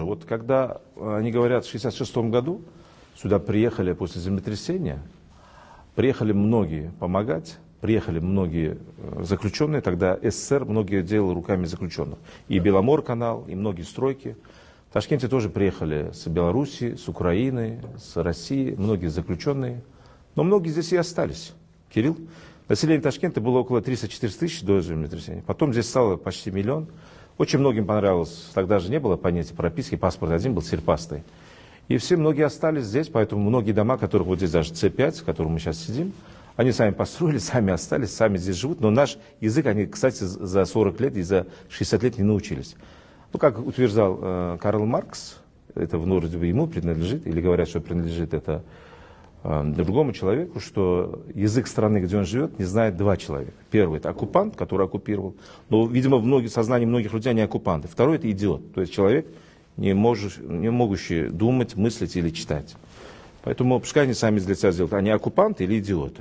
Вот когда они говорят, в 1966 году сюда приехали после землетрясения, приехали многие помогать, приехали многие заключенные, тогда СССР многие делал руками заключенных. И Беломор-канал, и многие стройки. В Ташкенте тоже приехали с Белоруссии, с Украины, с России, многие заключенные. Но многие здесь и остались. Кирилл, население Ташкента было около 300-400 тысяч до землетрясения. Потом здесь стало почти 1 миллион. Очень многим понравилось, тогда же не было понятия прописки, паспорт один был серпастый. И многие остались здесь, поэтому многие дома, которых вот здесь даже С5, в котором мы сейчас сидим, они сами построили, сами остались, сами здесь живут. Но наш язык они, кстати, за 40 лет и за 60 лет не научились. Ну, как утверждал Карл Маркс, это вроде бы ему принадлежит, или говорят, что принадлежит это другому человеку, что язык страны, где он живет, не знает 2 человека. Первый — это оккупант, который оккупировал. Но, видимо, в сознании многих людей они оккупанты. Второй — это идиот, то есть человек, не могущий думать, мыслить или читать. Поэтому пускай они сами для себя сделают, они оккупанты или идиоты.